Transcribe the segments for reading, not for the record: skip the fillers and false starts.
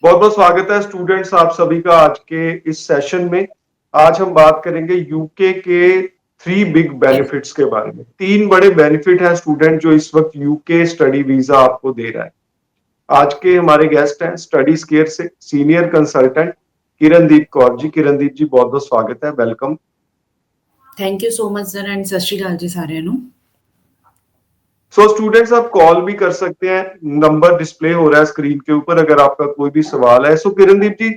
बहुत बहुत स्वागत है स्टूडेंट्स आप सभी का आज के इस सेशन में। आज हम बात करेंगे यूके के 3 बिग बेनिफिट्स के बारे में। 3 बड़े बेनिफिट हैं स्टूडेंट जो इस वक्त यूके स्टडी वीजा आपको दे रहा है। आज के हमारे गेस्ट हैं स्टडी स्केयर से सीनियर कंसल्टेंट किरणदीप कौर जी। किरणदीप जी बहुत बहुत स्वागत है, welcome. Thank you so much sir and सत श्री अकाल जी साਰਿਆਂ ਨੂੰ। सो स्टूडेंट्स आप कॉल भी कर सकते हैं, नंबर डिस्प्ले हो रहा है स्क्रीन के ऊपर अगर आपका कोई भी सवाल है। सो किरणदीप जी,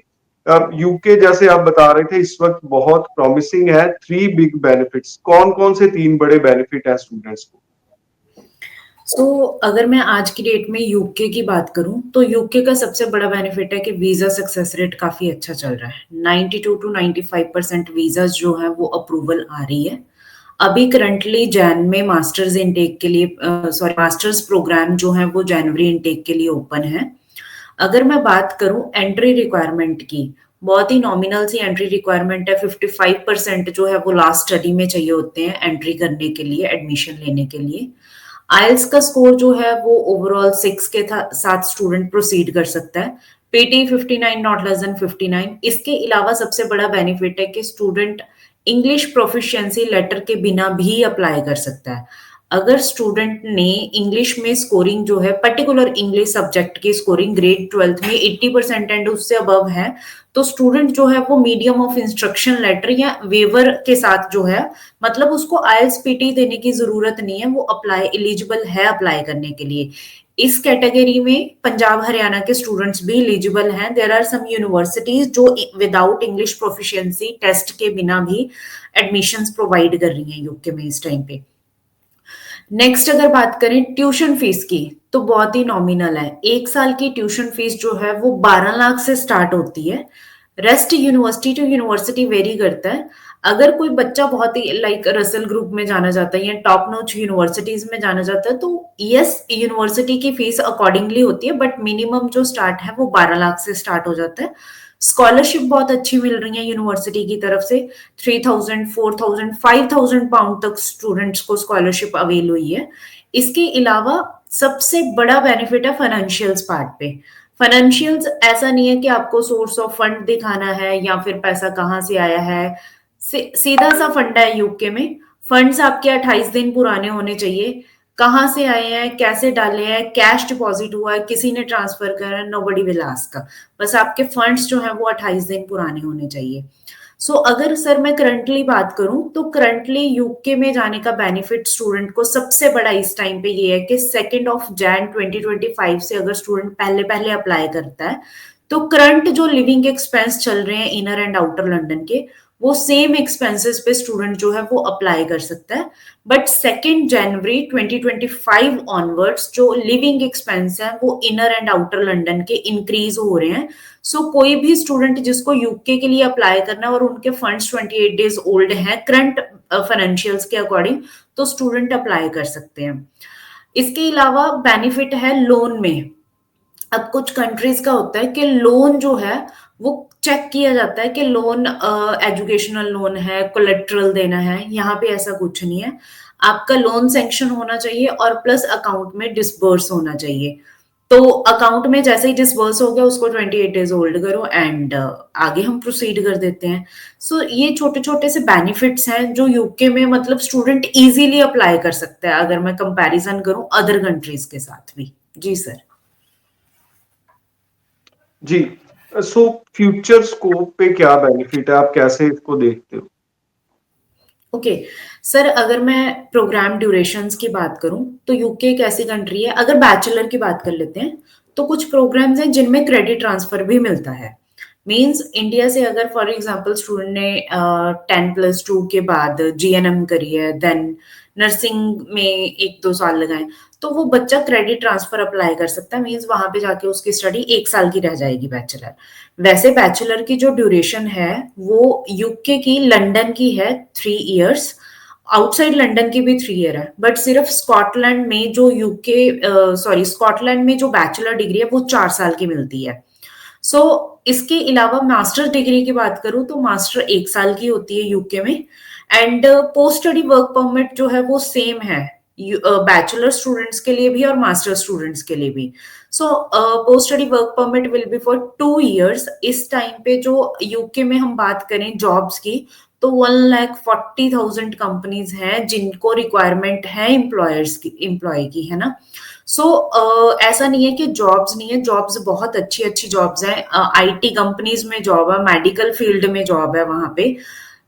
यूके जैसे आप बता रहे थे इस वक्त बहुत प्रॉमिसिंग है। 3 बिग बेनिफिट्स, कौन कौन से 3 बड़े बेनिफिट हैं स्टूडेंट्स को? अगर मैं आज की डेट में यूके की बात करूं तो यूके का सबसे बड़ा बेनिफिट है कि वीजा सक्सेस रेट काफी अच्छा चल रहा है। 92 to 95% वीजा जो है वो अप्रूवल आ रही है। अभी करंटली जैन में मास्टर्स इनटेक के लिए मास्टर्स प्रोग्राम जो है वो जनवरी इनटेक के लिए ओपन है। अगर मैं बात करूं एंट्री रिक्वायरमेंट की, बहुत ही नॉमिनल सी एंट्री रिक्वायरमेंट है। 55% जो है वो लास्ट स्टडी में चाहिए होते हैं एंट्री करने के लिए, एडमिशन लेने के लिए। आइल्स का स्कोर जो है वो ओवरऑल 6 के साथ स्टूडेंट प्रोसीड कर सकता है। PT 59 not less than 59। इसके अलावा सबसे बड़ा बेनिफिट है कि स्टूडेंट इंग्लिश प्रोफिशिएंसी लेटर के बिना भी अप्लाई कर सकता है। अगर स्टूडेंट ने इंग्लिश में स्कोरिंग जो है, पर्टिकुलर इंग्लिश सब्जेक्ट की स्कोरिंग ग्रेड 12th में 80% एंड उससे अबव है, तो स्टूडेंट जो है वो मीडियम ऑफ इंस्ट्रक्शन लेटर या वेवर के साथ जो है, मतलब उसको आईएलटीएस पीटी देने की जरूरत नहीं है, वो अप्लाई एलिजिबल है अप्लाई करने के लिए। इस कैटेगरी में पंजाब हरियाणा के स्टूडेंट्स भी एलिजिबल हैं। देयर आर सम यूनिवर्सिटीज जो विदाउट इंग्लिश प्रोफिशिएंसी टेस्ट के बिना भी एडमिशंस प्रोवाइड कर रही हैं यूके में इस टाइम पे। नेक्स्ट अगर बात करें ट्यूशन फीस की, तो बहुत ही नॉमिनल है। 1 साल की ट्यूशन फीस जो है वो 12 लाख से स्टार्ट होती है। Rest university to university vary करता है। अगर कोई बच्चा बहुत ही लाइक रसल ग्रुप में जाना चाहता है या टॉप नॉच यूनिवर्सिटीज में जाना चाहता है, तो यस यूनिवर्सिटी की फीस अकॉर्डिंगली होती है, बट मिनिमम जो स्टार्ट है वो 12 लाख से स्टार्ट हो जाता है। स्कॉलरशिप बहुत अच्छी मिल रही है यूनिवर्सिटी की तरफ से। 3000, 4000, 5000 पाउंड तक स्टूडेंट्स को स्कॉलरशिप अवेल हुई है। इसके अलावा सबसे बड़ा बेनिफिट है फाइनेंशियल्स पार्ट पे। फाइनेंशियल्स ऐसा नहीं है कि आपको सोर्स ऑफ फंड दिखाना है या फिर पैसा कहाँ से आया है। सीधा सा फंडा है यूके में। फंड्स आपके 28 दिन पुराने होने चाहिए। कहाँ से आए हैं, कैसे डाले हैं, कैश डिपॉजिट हुआ है, किसी ने ट्रांसफर करा है, नोबडी विल आस्क। बस आपके फंड्स जो हैं वो 28 दिन पुराने होने चाहिए। अगर सर मैं करंटली बात करूं तो करंटली यूके में जाने का बेनिफिट स्टूडेंट को सबसे बड़ा इस टाइम पे ये है कि 2 Jan 2025 से अगर स्टूडेंट पहले पहले अप्लाई करता है, तो करंट जो लिविंग एक्सपेंस चल रहे हैं इनर एंड आउटर लंदन के, वो सेम एक्सपेंसेस पे स्टूडेंट जो है वो अप्लाई कर सकता है। बट 2 जनवरी 2025 ऑनवर्ड्स जो लिविंग एक्सपेंस है वो इनर एंड आउटर लंदन के इंक्रीज हो रहे हैं। कोई भी स्टूडेंट जिसको यूके के लिए अप्लाई करना है और उनके फंड्स 28 डेज ओल्ड हैं करंट फाइनेंशियल्स के अकॉर्डिंग, तो स्टूडेंट अप्लाई कर सकते हैं। इसके अलावा बेनिफिट है लोन में। अब कुछ कंट्रीज का होता है कि लोन जो है वो चेक किया जाता है कि लोन एजुकेशनल लोन है, कोलेट्रल देना है। यहाँ पे ऐसा कुछ नहीं है। आपका लोन सैंक्शन होना चाहिए और प्लस अकाउंट में डिसबर्स होना चाहिए। तो अकाउंट में जैसे ही डिसबर्स हो गया उसको 28 डेज होल्ड करो एंड आगे हम प्रोसीड कर देते हैं। ये छोटे छोटे से बेनिफिट्स हैं जो यूके में मतलब स्टूडेंट इजीली अप्लाई कर सकता है अगर मैं कंपैरिजन करूं अदर कंट्रीज के साथ भी। जी सर। जी, सो फ्यूचर स्कोप पे क्या बेनिफिट है, आप कैसे इसको देखते हो? ओके सर, अगर मैं प्रोग्राम ड्यूरेशंस की बात करूं तो यूके एक ऐसी कंट्री है, अगर बैचलर की बात कर लेते हैं तो कुछ प्रोग्राम्स हैं जिनमें क्रेडिट ट्रांसफर भी मिलता है। मींस इंडिया से अगर फॉर एग्जांपल स्टूडेंट ने 10+2 के बाद जीएनएम करी है, देन नर्सिंग में 1-2 साल लगाए, तो वो बच्चा क्रेडिट ट्रांसफर अप्लाई कर सकता है। मींस वहां पे जाके उसकी स्टडी 1 साल की रह जाएगी बैचलर। वैसे बैचलर की जो ड्यूरेशन है वो यूके की लंदन की है 3 इयर्स, आउटसाइड लंदन की भी 3 ईयर है, बट सिर्फ स्कॉटलैंड में जो स्कॉटलैंड में जो बैचलर डिग्री है वो 4 साल की मिलती है। इसके अलावा मास्टर डिग्री की बात करूं तो मास्टर 1 साल की होती है यूके में। And post study work permit जो है वो सेम है बैचलर स्टूडेंट्स के लिए भी और मास्टर स्टूडेंट्स के लिए भी। So post study work permit will be for 2 years। इस टाइम पे जो यूके में हम बात करें जॉब्स की, तो 1,40,000 कंपनीज हैं जिनको रिक्वायरमेंट है एम्प्लॉय की, है ना। सो ऐसा नहीं है कि जॉब्स नहीं है, जॉब्स बहुत अच्छी अच्छी जॉब्स हैं। आईटी कंपनीज में जॉब है, मेडिकल फील्ड में जॉब है, वहां पे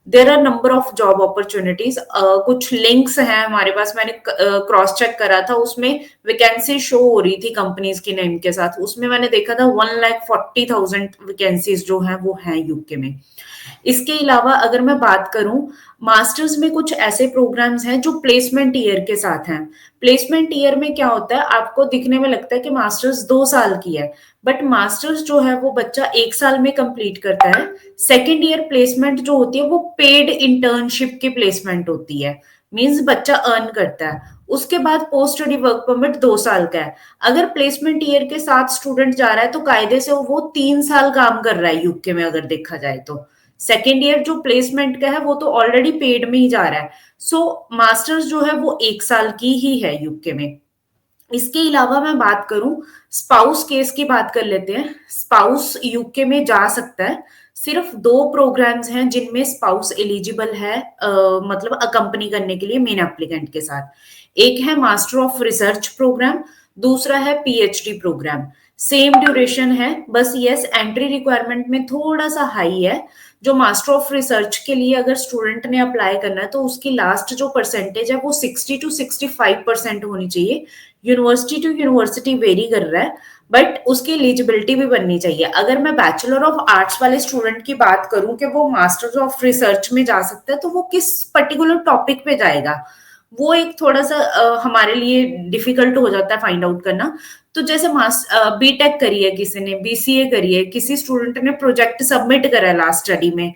there are number of job opportunities. कुछ लिंक्स हैं हमारे पास, मैंने क्रॉस चेक करा था, उसमें वैकेंसी शो हो रही थी कंपनीज की नेम के साथ। उसमें मैंने देखा था 1,40,000 वैकेंसीज जो है वो है यूके में। इसके अलावा अगर मैं बात करूं, मास्टर्स में कुछ ऐसे प्रोग्राम्स हैं जो प्लेसमेंट ईयर के साथ हैं। प्लेसमेंट ईयर में क्या होता है, आपको दिखने में लगता है कि मास्टर्स 2 साल की है, बट मास्टर्स जो है वो बच्चा 1 साल में कंप्लीट करता है। सेकेंड ईयर प्लेसमेंट जो होती है वो पेड इंटर्नशिप की प्लेसमेंट होती है, मींस बच्चा अर्न करता है। उसके बाद पोस्ट स्टडी वर्क परमिट 2 साल का है। अगर प्लेसमेंट ईयर के साथ स्टूडेंट जा रहा है तो कायदे से वो 3 साल काम कर रहा है यूके में, अगर देखा जाए तो। सेकेंड ईयर जो प्लेसमेंट का है वो तो ऑलरेडी पेड में ही जा रहा है। सो मास्टर्स जो है वो 1 साल की ही है यूके में। इसके अलावा मैं बात करूं, स्पाउस केस की बात कर लेते हैं। स्पाउस यूके में जा सकता है। सिर्फ 2 प्रोग्राम्स हैं जिनमें स्पाउस एलिजिबल है, मतलब अकम्पनी करने के लिए मेन एप्लीकेंट के साथ। एक है मास्टर ऑफ रिसर्च प्रोग्राम, दूसरा है पीएचडी प्रोग्राम। सेम ड्यूरेशन है, बस यस एंट्री रिक्वायरमेंट में थोड़ा सा हाई है। जो मास्टर ऑफ रिसर्च के लिए अगर स्टूडेंट ने अप्लाई करना है तो उसकी लास्ट जो परसेंटेज है वो 60 to 65% होनी चाहिए। यूनिवर्सिटी टू यूनिवर्सिटी वेरी कर रहा है, बट उसकी एलिजिबिलिटी भी बननी चाहिए। अगर मैं बैचलर ऑफ आर्ट्स वाले स्टूडेंट की बात करूं कि वो मास्टर्स ऑफ रिसर्च में जा सकता है, तो वो किस पर्टिकुलर टॉपिक पे जाएगा, वो एक थोड़ा सा हमारे लिए डिफिकल्ट हो जाता है फाइंड आउट करना। तो जैसे बीटेक करी है किसी ने, बीसीए करी है, किसी स्टूडेंट ने प्रोजेक्ट सबमिट करा है लास्ट स्टडी में,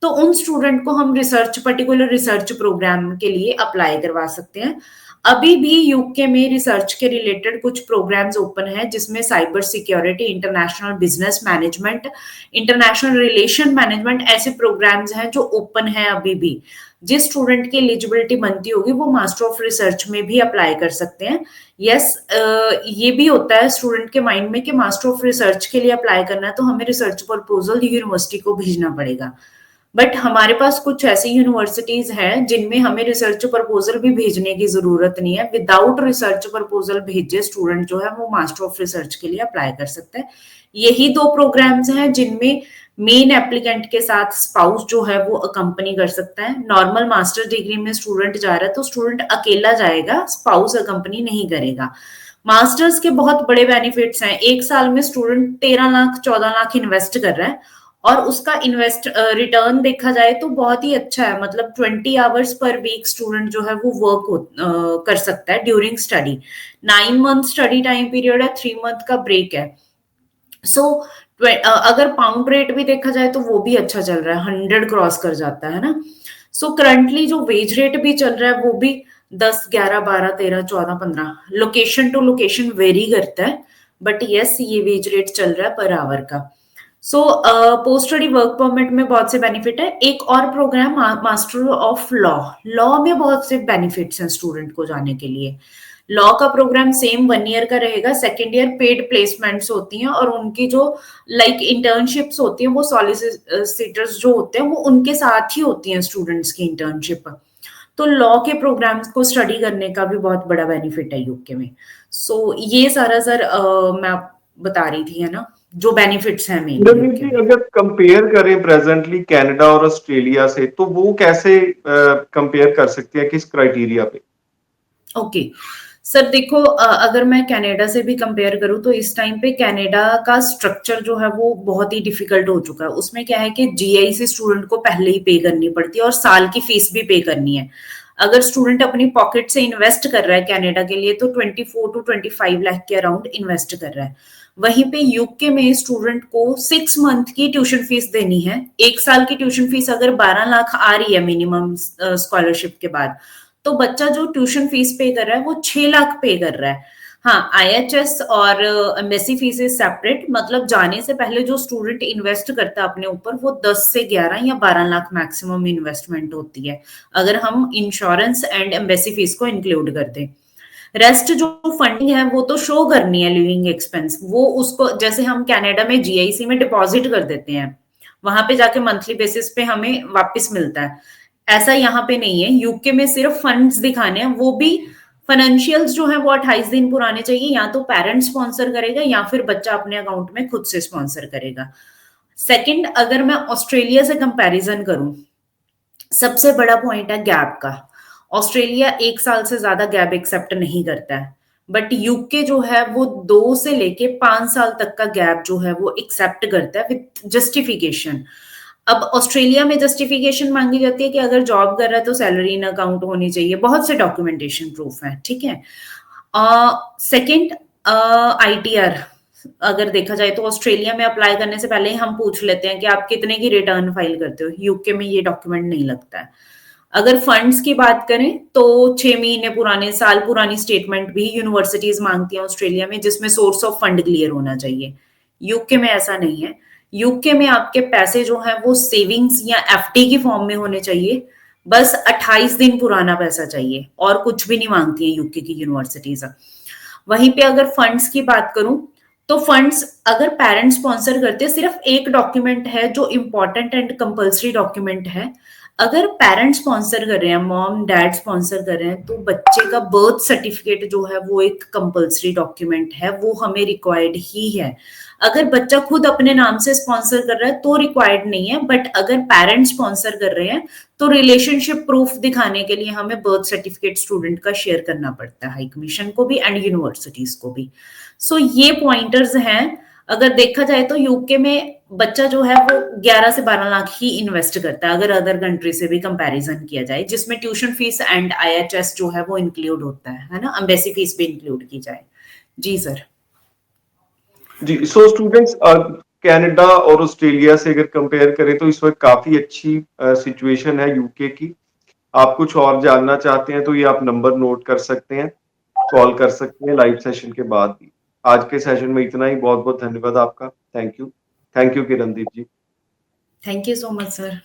तो उन स्टूडेंट को हम पर्टिकुलर रिसर्च प्रोग्राम के लिए अप्लाई करवा सकते हैं। अभी भी यूके में रिसर्च के रिलेटेड कुछ प्रोग्राम्स ओपन है, जिसमें cyber security, international business management, international relation management, ऐसे प्रोग्राम्स हैं जो ओपन है अभी भी। जिस स्टूडेंट की एलिजिबिलिटी बनती होगी वो मास्टर ऑफ रिसर्च में भी अप्लाई कर सकते हैं। यस, ये भी होता है स्टूडेंट के माइंड में कि मास्टर ऑफ रिसर्च के लिए अप्लाई करना है तो हमें रिसर्च प्रपोजल यूनिवर्सिटी को भेजना पड़ेगा। बट हमारे पास कुछ ऐसी यूनिवर्सिटीज हैं जिनमें हमें रिसर्च प्रपोजल भी भेजने की जरूरत नहीं है। विदाउट रिसर्च प्रपोजल भेजे स्टूडेंट जो है वो मास्टर ऑफ रिसर्च के लिए अप्लाई कर सकते हैं। यही 2 प्रोग्राम्स हैं जिनमें मेन एप्लीकेंट के साथ स्पाउस जो है वो अकम्पनी कर सकता है। नॉर्मल मास्टर डिग्री में स्टूडेंट जा रहा है तो स्टूडेंट अकेला जाएगा, स्पाउस अकम्पनी नहीं करेगा। मास्टर्स के बहुत बड़े बेनिफिट्स हैं। 1 साल में स्टूडेंट 13 लाख 14 लाख इन्वेस्ट कर रहा है, और उसका रिटर्न देखा जाए तो बहुत ही अच्छा है। मतलब 20 आवर्स पर वीक स्टूडेंट जो है वो वर्क कर सकता है during study. 9 month study time period है, 3 मंथ का ब्रेक है। सो अगर पाउंड रेट भी देखा जाए तो वो भी अच्छा चल रहा है, 100 क्रॉस कर जाता है ना। सो करंटली जो वेज रेट भी चल रहा है वो भी 10, 11, 12, 13, 14, 15 लोकेशन टू लोकेशन वेरी करता है, बट यस ये वेज रेट चल रहा है पर आवर का। So post study work permit में बहुत से बेनिफिट है। एक और programme master of law. Law में बहुत से बेनिफिट्स हैं स्टूडेंट को जाने के लिए। लॉ का प्रोग्राम सेम 1 ईयर का रहेगा। सेकेंड ईयर पेड प्लेसमेंट्स होती हैं, और उनकी जो इंटर्नशिप्स होती हैं वो सॉलिसिटर्स जो होते हैं वो उनके साथ ही होती हैं स्टूडेंट्स की इंटर्नशिप। तो लॉ के प्रोग्राम्स को स्टडी करने का भी बहुत बड़ा बेनिफिट है यूके में। सो ये सारा सर मैं बता रही थी, है ना, जो बेनिफिट्स हैं मेन रवि यूके जी, में। अगर कंपेयर करें प्रेजेंटली कनाडा और ऑस्ट्रेलिया से, तो वो कैसे कंपेयर कर सकते हैं, किस क्राइटेरिया पे? ओके सर, देखो अगर मैं कनाडा से भी कंपेयर करूं तो इस टाइम पे कनाडा का स्ट्रक्चर जो है वो बहुत ही डिफिकल्ट हो चुका है। उसमें क्या है कि जीआईसी स्टूडेंट को पहले ही पे करनी पड़ती है और साल की फीस भी पे करनी है। अगर स्टूडेंट अपनी पॉकेट से इन्वेस्ट कर रहा है कनाडा के लिए तो 24 to 25 लाख के अराउंड इन्वेस्ट कर रहा है। वहीं पे यूके में स्टूडेंट को 6 मंथ की ट्यूशन फीस देनी है। 1 साल की ट्यूशन फीस अगर 12 लाख आ रही है मिनिमम स्कॉलरशिप के बाद, तो बच्चा जो ट्यूशन फीस पे कर रहा है वो 6 लाख पे कर रहा है। हाँ, आईएचएस और एम्बेसी फीस इज सेपरेट, मतलब जाने से पहले जो स्टूडेंट इन्वेस्ट करता है अपने ऊपर, वो 10 से 11 या 12 लाख मैक्सिमम इन्वेस्टमेंट होती है, अगर हम इंश्योरेंस एंड एम्बेसी फीस को इंक्लूड कर दें। रेस्ट जो फंडिंग है वो तो शो करनी है, लिविंग एक्सपेंस, वो उसको जैसे हम कनाडा में जीआईसी में डिपॉजिट कर देते हैं, वहां पे जाके मंथली बेसिस पे हमें वापस मिलता है, ऐसा यहाँ पे नहीं है। यूके में सिर्फ फंड्स दिखाने हैं, वो भी फाइनेंशियल्स जो है वो 28 दिन पुराने चाहिए, या तो पेरेंट्स स्पॉन्सर करेगा या फिर बच्चा अपने अकाउंट में खुद से स्पॉन्सर करेगा। सेकंड, अगर मैं ऑस्ट्रेलिया से कंपैरिजन करूं, सबसे बड़ा पॉइंट है गैप का। ऑस्ट्रेलिया 1 साल से ज्यादा गैप एक्सेप्ट नहीं करता है, बट यूके जो है वो 2 से लेके 5 साल तक का गैप जो है वो एक्सेप्ट करता है विथ जस्टिफिकेशन। अब ऑस्ट्रेलिया में जस्टिफिकेशन मांगी जाती है कि अगर जॉब कर रहा है तो सैलरी इन अकाउंट होनी चाहिए, बहुत से डॉक्यूमेंटेशन प्रूफ है, ठीक है। सेकंड, आईटीआर अगर देखा जाए तो ऑस्ट्रेलिया में अप्लाई करने से पहले ही हम पूछ लेते हैं कि आप कितने की रिटर्न फाइल करते हो, यूके में ये डॉक्यूमेंट नहीं लगता है। अगर फंड्स की बात करें तो 6 महीने पुराने, साल पुरानी स्टेटमेंट भी यूनिवर्सिटीज मांगती हैं ऑस्ट्रेलिया में, जिसमें सोर्स ऑफ फंड क्लियर होना चाहिए। यूके में ऐसा नहीं है। यूके में आपके पैसे जो है वो सेविंग्स या एफडी की फॉर्म में होने चाहिए, बस 28 दिन पुराना पैसा चाहिए, और कुछ भी नहीं मांगती है यूके की यूनिवर्सिटीज। वहीं पे अगर फंड्स की बात करूं, तो फंड्स अगर पेरेंट्स स्पॉन्सर करते हैं, सिर्फ एक डॉक्यूमेंट है जो इंपॉर्टेंट एंड कंपलसरी डॉक्यूमेंट है। अगर पेरेंट्स स्पॉन्सर कर रहे हैं, मॉम डैड स्पॉन्सर कर रहे हैं, तो बच्चे का बर्थ सर्टिफिकेट जो है वो एक कंपलसरी डॉक्यूमेंट है, वो हमें रिक्वायर्ड ही है। अगर बच्चा खुद अपने नाम से स्पॉन्सर कर रहा है तो रिक्वायर्ड नहीं है, बट अगर पेरेंट्स स्पॉन्सर कर रहे हैं तो रिलेशनशिप प्रूफ दिखाने के लिए हमें बर्थ सर्टिफिकेट स्टूडेंट का शेयर करना पड़ता है, हाई कमीशन को भी एंड यूनिवर्सिटीज को भी। सो ये पॉइंटर्स हैं। अगर देखा जाए तो यूके में बच्चा जो है वो 11 से 12 लाख ही इन्वेस्ट करता है, अगर अदर कंट्री से भी कंपैरिजन किया जाए, जिसमें ट्यूशन फीस एंड आईएचएस जो है वो इंक्लूड होता है ना, एम्बेसी फीस भी इंक्लूड की जाए। जी सर। जी, सो स्टूडेंट्स, कनाडा और ऑस्ट्रेलिया से अगर कंपेयर करें तो इस वक्त काफी अच्छी सिचुएशन है यूके की। आप कुछ और जानना चाहते हैं तो ये आप नंबर नोट कर सकते हैं, कॉल कर सकते हैं लाइव सेशन के बाद भी। आज के सेशन में इतना ही। बहुत बहुत धन्यवाद आपका। Thank you Kirandeep ji. Thank you so much sir.